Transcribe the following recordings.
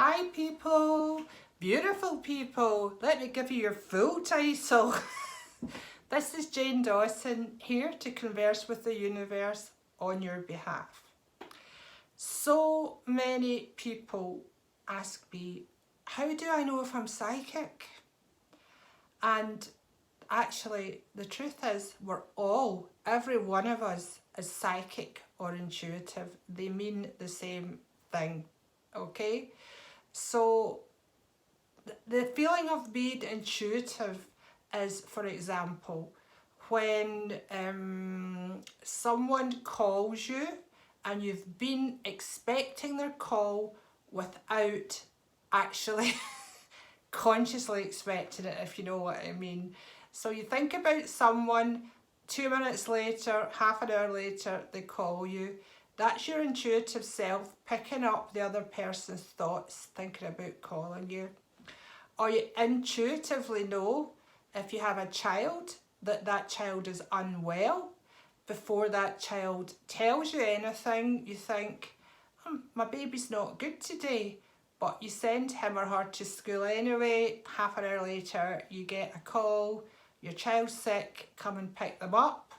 Hi people, beautiful people, let me give you your full title. This is Jane Dawson, here to converse with the universe on your behalf. So many people ask me, how do I know if I'm psychic? And actually, the truth is, every one of us is psychic or intuitive. They mean the same thing, okay? So the feeling of being intuitive is, for example, when someone calls you and you've been expecting their call without actually consciously expecting it, if you know what I mean. So you think about someone, 2 minutes later, half an hour later, they call you. That's your intuitive self picking up the other person's thoughts, thinking about calling you. Or you intuitively know if you have a child that child is unwell. Before that child tells you anything, you think, my baby's not good today. But you send him or her to school anyway. Half an hour later, you get a call, your child's sick, come and pick them up.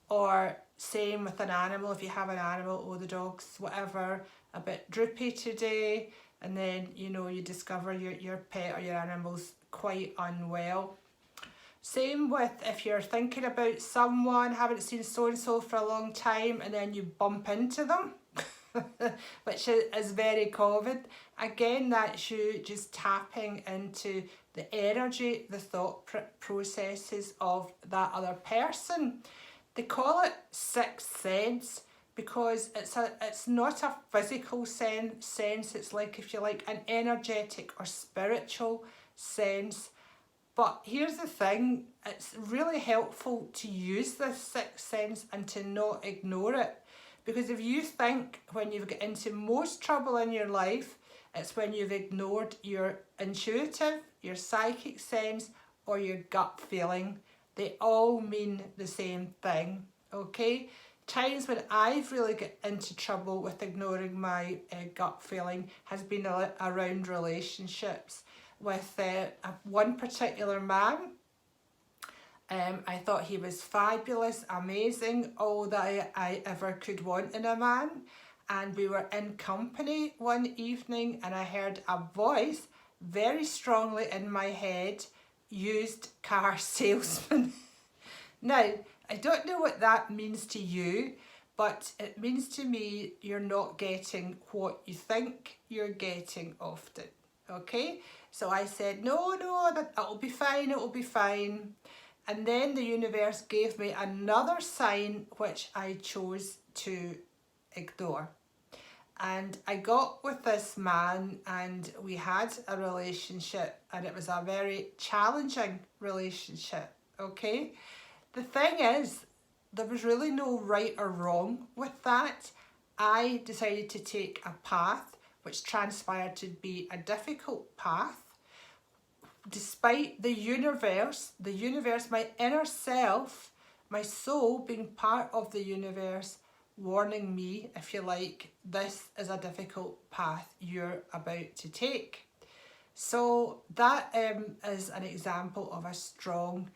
Or same with an animal, if you have an animal, the dog's whatever, a bit droopy today, and then you discover your pet or your animal's quite unwell. Same with if you're thinking about someone, haven't seen so-and-so for a long time, and then you bump into them, which is very common. Again, that's you just tapping into the energy, the thought processes of that other person. They call it sixth sense because it's not a physical sense, it's like, if you like, an energetic or spiritual sense. But here's the thing, it's really helpful to use this sixth sense and to not ignore it. Because if you think when you've got into most trouble in your life, it's when you've ignored your intuitive, your psychic sense, or your gut feeling. They all mean the same thing, okay? Times when I've really got into trouble with ignoring my gut feeling has been around relationships with one particular man. I thought he was fabulous, amazing, all that I ever could want in a man. And we were in company one evening and I heard a voice very strongly in my head, used car salesman. Now, I don't know what that means to you, but it means to me you're not getting what you think you're getting often, okay? So I said, no, it'll be fine, it'll be fine. And then the universe gave me another sign which I chose to ignore. And I got with this man and we had a relationship and it was a very challenging relationship, okay? The thing is, there was really no right or wrong with that. I decided to take a path which transpired to be a difficult path. Despite the universe, my inner self, my soul being part of the universe, warning me, if you like, this is a difficult path you're about to take. So that is an example of a strong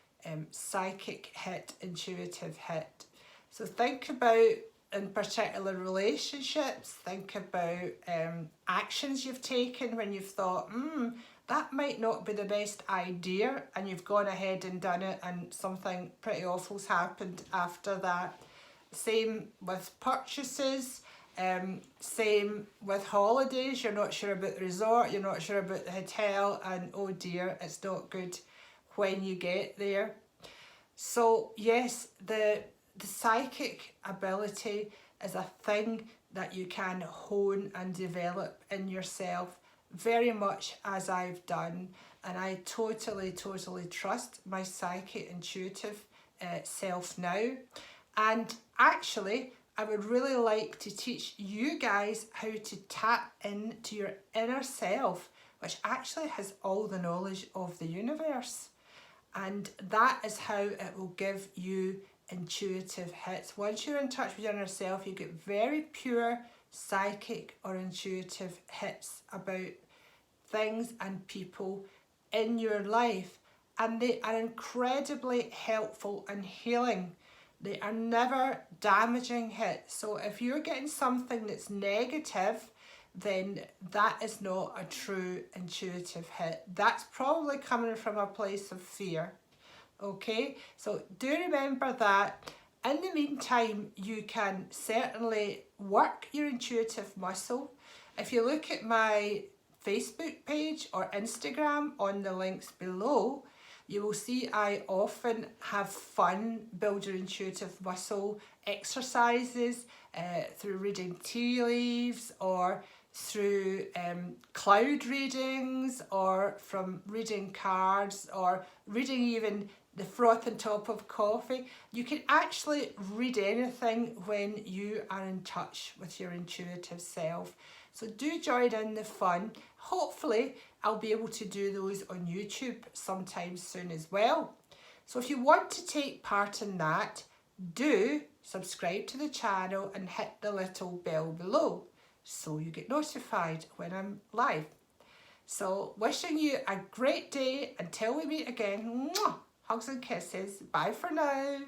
psychic hit, intuitive hit. So think about, in particular relationships, think about actions you've taken when you've thought, that might not be the best idea, and you've gone ahead and done it and something pretty awful's happened after that. Same with purchases, same with holidays. You're not sure about the resort, you're not sure about the hotel, and oh dear, it's not good when you get there. So yes, the psychic ability is a thing that you can hone and develop in yourself, very much as I've done, and I totally trust my psychic intuitive self now. And actually, I would really like to teach you guys how to tap into your inner self, which actually has all the knowledge of the universe. And that is how it will give you intuitive hits. Once you're in touch with your inner self, you get very pure psychic or intuitive hits about things and people in your life, and they are incredibly helpful and healing. They are never damaging hits. So if you're getting something that's negative, then that is not a true intuitive hit. That's probably coming from a place of fear. Okay, so do remember that. In the meantime, you can certainly work your intuitive muscle. If you look at my Facebook page or Instagram on the links below, you will see I often have fun build your intuitive muscle exercises through reading tea leaves, or through cloud readings, or from reading cards, or reading even the froth on top of coffee. You can actually read anything when you are in touch with your intuitive self. So do join in the fun. Hopefully I'll be able to do those on YouTube sometime soon as well. So if you want to take part in that, do subscribe to the channel and hit the little bell below so you get notified when I'm live. So wishing you a great day until we meet again. Mwah! Hugs and kisses. Bye for now.